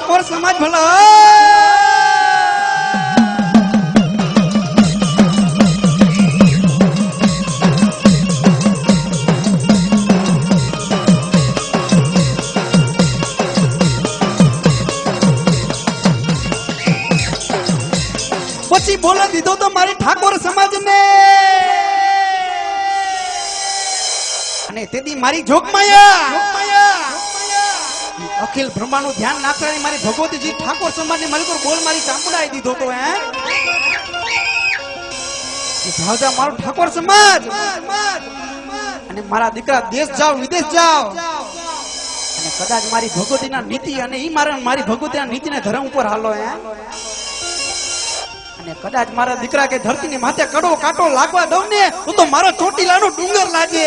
ઠાકોર સમાજ ભલો પછી બોલો દીધો તો મારી ઠાકોર સમાજ ને અને તેથી મારી જોગમાયા અખિલ બ્રહ્માંડનું ધ્યાન નાખવાની મારી ભગવતીજી ઠાકોર સમાજ ને મારી પર બોલ મારી ચાંપડાઈ દીધો તો હે ભાવજા મારો ઠાકોર સમાજ અને મારા દીકરા દેશ જાવ વિદેશ જાવ અને કદાચ મારી ભગવતીના નીતિ અને ઈ મારી ભગવતીના નીતિને ધર્મ ઉપર હાલો હે અને કદાચ મારા દીકરા કે ધરતીની માથે કડો કાંટો લાગવા દઉં ને તો મારો ચોટીલાનો ડુંગર લાગે